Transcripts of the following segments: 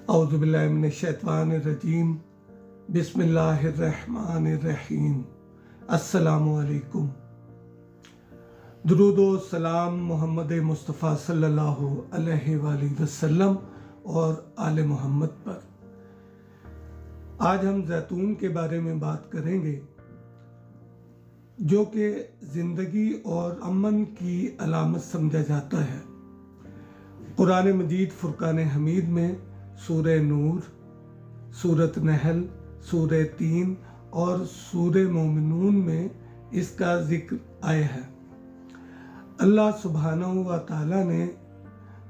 औज़ुबिल्लाहि मिनश्शैतानिर्रजीम बिस्मिल्लाहिर्रहमानिर्रहीम। अस्सलामु अलैकुम। दुरूद व सलाम मोहम्मद मुस्तफ़ा सल्लल्लाहु अलैहि वसल्लम और आले मोहम्मद पर। आज हम जैतून के बारे में बात करेंगे, जो कि ज़िंदगी और अमन की अलामत समझा जाता है। कुरान मजीद फुरकान हमीद में सूरह नूर, सूरत नहल, सूरह तीन और सूरह मोमिनून में इसका जिक्र आया है। अल्लाह सुब्हानहू व तआला ने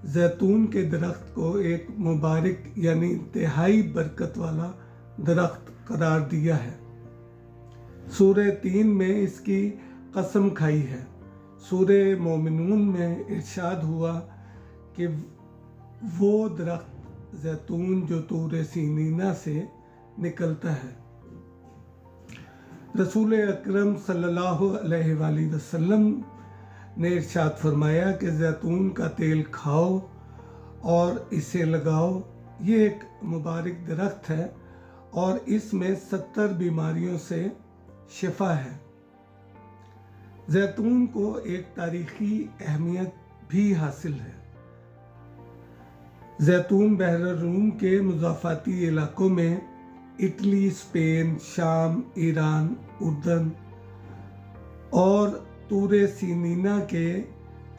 जैतून के दरख्त को एक मुबारक यानी इंतहाई बरकत वाला दरख्त करार दिया है। सूरह तीन में इसकी कसम खाई है। सूरह मोमिनून में इरशाद हुआ कि वो दरख्त जैतून जो तूर सीनीना से निकलता है। रसूल अकरम सल्लल्लाहु अलैहि वसल्लम ने इरशाद फरमाया कि जैतून का तेल खाओ और इसे लगाओ। ये एक मुबारक दरख्त है और इसमें 70 बीमारियों से शिफा है। जैतून को एक तारीखी अहमियत भी हासिल है। जैतून बहर रूम के मुज़ाफ़ाती इलाकों में इटली, स्पेन, शाम, ईरान, उर्दन और तूरे सीनीना के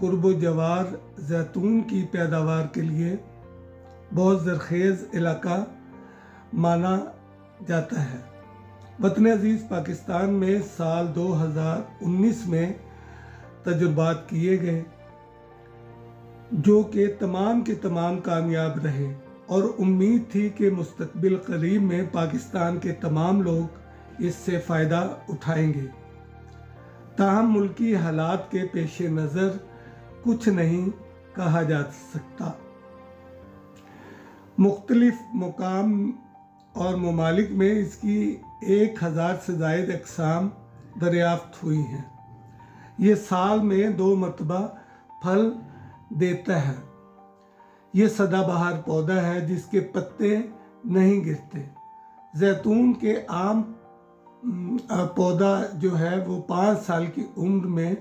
कुर्बो जवार जैतून की पैदावार के लिए बहुत ज़रखेज़ इलाका माना जाता है। वतन अजीज़ पाकिस्तान में साल 2019 में तजुर्बात किए गए, जो कि तमाम के तमाम कामयाब रहे और उम्मीद थी कि मुस्तकबिल करीब में पाकिस्तान के तमाम लोग इससे फ़ायदा उठाएंगे। ताहम मुल्की हालात के पेश नज़र कुछ नहीं कहा जा सकता। मुख्तलिफ मुकाम और ममालिक में इसकी 1000 से ज़ायद अक़साम दरियाफ़्त हुई हैं। ये साल में 2 मरतबा फल देता है। ये सदाबहार पौधा है जिसके पत्ते नहीं गिरते। जैतून के आम पौधा जो है वो 5 साल की उम्र में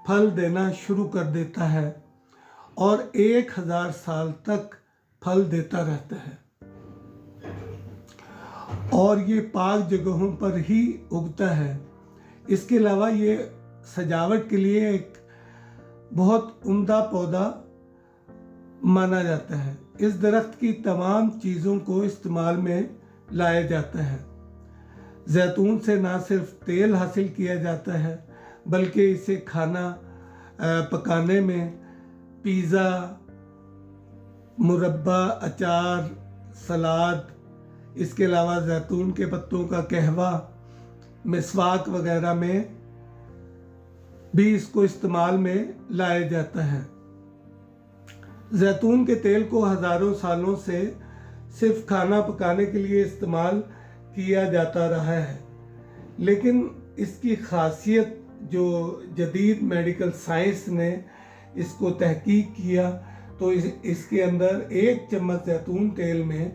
फल देना शुरू कर देता है और 1000 साल तक फल देता रहता है और ये पाक जगहों पर ही उगता है। इसके अलावा ये सजावट के लिए एक बहुत उम्दा पौधा माना जाता है। इस दरख्त की तमाम चीज़ों को इस्तेमाल में लाया जाता है। जैतून से ना सिर्फ तेल हासिल किया जाता है बल्कि इसे खाना पकाने में पिज़्ज़ा, मुरब्बा, अचार, सलाद, इसके अलावा जैतून के पत्तों का कहवा, मिसवाक वगैरह में भी इसको इस्तेमाल में लाया जाता है। जैतून के तेल को हज़ारों सालों से सिर्फ खाना पकाने के लिए इस्तेमाल किया जाता रहा है, लेकिन इसकी खासियत जो जदीद मेडिकल साइंस ने इसको तहकीक किया तो इसके अंदर 1 चम्मच जैतून तेल में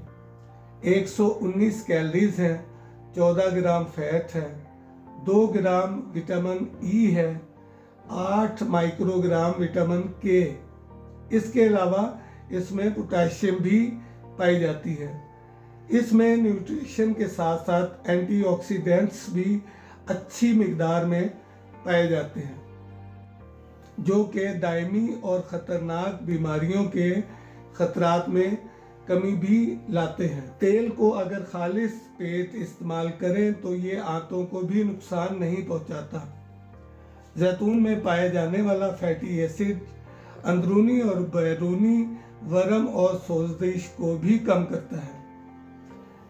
119 कैलोरीज हैं, 14 ग्राम फैट है, 2 ग्राम विटामिन ई है, 8 माइक्रोग्राम विटामिन के। इसके अलावा इसमें पोटेशियम भी पाई जाती है। इसमें न्यूट्रिशन के साथ साथ एंटीऑक्सीडेंट्स भी अच्छी मिकदार में पाए जाते हैं, जो कि दायमी और ख़तरनाक बीमारियों के ख़तरात में कमी भी लाते हैं। तेल को अगर खालिस पेट इस्तेमाल करें तो ये आंतों को भी नुकसान नहीं पहुंचाता। जैतून में पाया जाने वाला फैटी एसिड अंदरूनी और बैरूनी वर्म और सोजिश को भी कम करता है।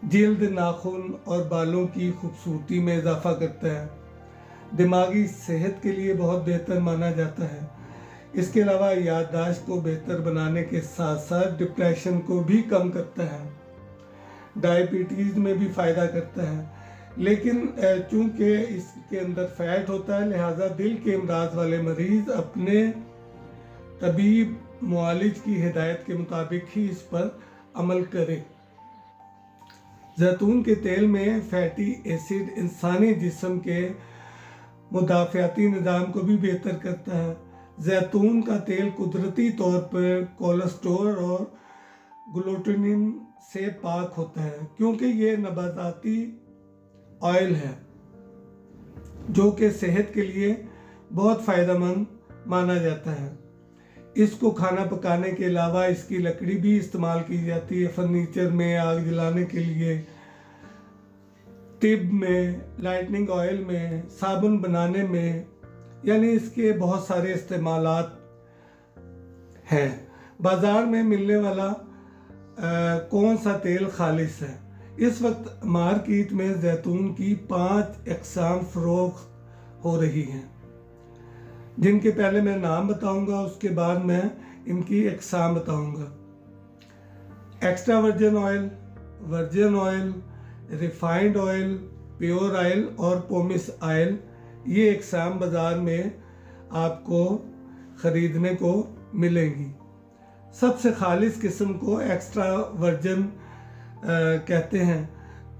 जिल्द, नाखून और बालों की खूबसूरती में इजाफा करता है। दिमागी सेहत के लिए बहुत बेहतर माना जाता है। इसके अलावा याददाश्त को बेहतर बनाने के साथ साथ डिप्रेशन को भी कम करता है। डायबिटीज़ में भी फ़ायदा करता है, लेकिन चूँकि इसके अंदर फैट होता है लिहाजा दिल के अमराज वाले मरीज़ अपने तबीब मुआलिज की हिदायत के मुताबिक ही इस पर अमल करें। जैतून के तेल में फैटी एसिड इंसानी जिस्म के मुदाफ़ियाती निज़ाम को भी बेहतर करता है। जैतून का तेल कुदरती तौर पर कोलेस्ट्रॉल और ग्लूटेनिन से पाक होता है, क्योंकि ये नबाताती ऑयल है जो कि सेहत के लिए बहुत फ़ायदेमंद माना जाता है। इसको खाना पकाने के अलावा इसकी लकड़ी भी इस्तेमाल की जाती है, फर्नीचर में, आग जलाने के लिए, तिब में, लाइटनिंग ऑयल में, साबुन बनाने में, यानी इसके बहुत सारे इस्तेमालात हैं। बाज़ार में मिलने वाला कौन सा तेल खालिस है? इस वक्त मार्केट में जैतून की 5 अक़साम फ़रोख्त हो रही हैं, जिनके पहले मैं नाम बताऊंगा, उसके बाद मैं इनकी अक़साम बताऊंगा। Extra virgin oil, virgin oil, refined oil, pure oil और पोमिस ऑयल, ये अक़साम बाज़ार में आपको ख़रीदने को मिलेंगी। सबसे खालिस किस्म को एक्स्ट्रा वर्जिन कहते हैं,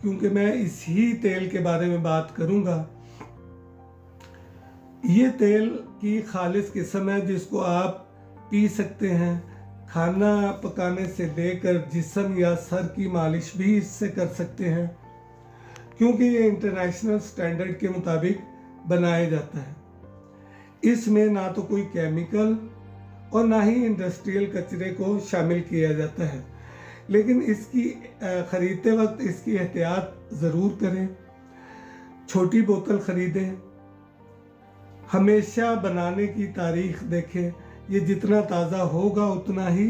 क्योंकि मैं इसी तेल के बारे में बात करूंगा। ये तेल की खालिस किस्म है जिसको आप पी सकते हैं। खाना पकाने से लेकर जिस्म या सर की मालिश भी इससे कर सकते हैं, क्योंकि ये इंटरनेशनल स्टैंडर्ड के मुताबिक बनाया जाता है। इसमें ना तो कोई केमिकल और ना ही इंडस्ट्रियल कचरे को शामिल किया जाता है, लेकिन इसकी ख़रीदते वक्त इसकी एहतियात ज़रूर करें। छोटी बोतल ख़रीदें, हमेशा बनाने की तारीख़ देखें। ये जितना ताज़ा होगा उतना ही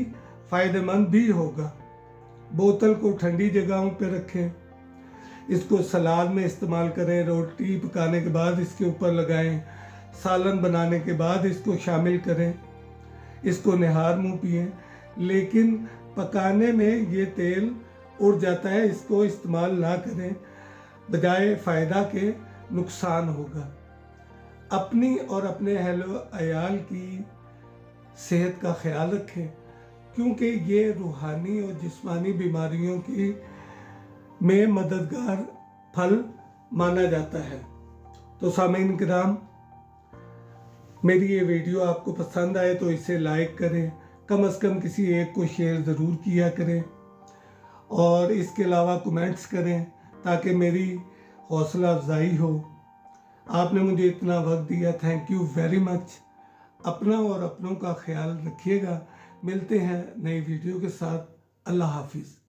फ़ायदेमंद भी होगा। बोतल को ठंडी जगहों पर रखें। इसको सलाद में इस्तेमाल करें, रोटी पकाने के बाद इसके ऊपर लगाएं, सालन बनाने के बाद इसको शामिल करें, इसको निहार मुँह पिएं। लेकिन पकाने में ये तेल उड़ जाता है, इसको इस्तेमाल ना करें, बजाय फ़ायदा के नुकसान होगा। अपनी और अपने अहलो अयाल की सेहत का ख्याल रखें, क्योंकि ये रूहानी और जिस्मानी बीमारियों की में मददगार फल माना जाता है। तो सामीन किराम, मेरी ये वीडियो आपको पसंद आए तो इसे लाइक करें, कम से कम किसी एक को शेयर ज़रूर किया करें, और इसके अलावा कमेंट्स करें ताकि मेरी हौसला अफजाई हो। आपने मुझे इतना वक्त दिया, थैंक यू वेरी मच। अपना और अपनों का ख्याल रखिएगा। मिलते हैं नई वीडियो के साथ। अल्लाह हाफिज़।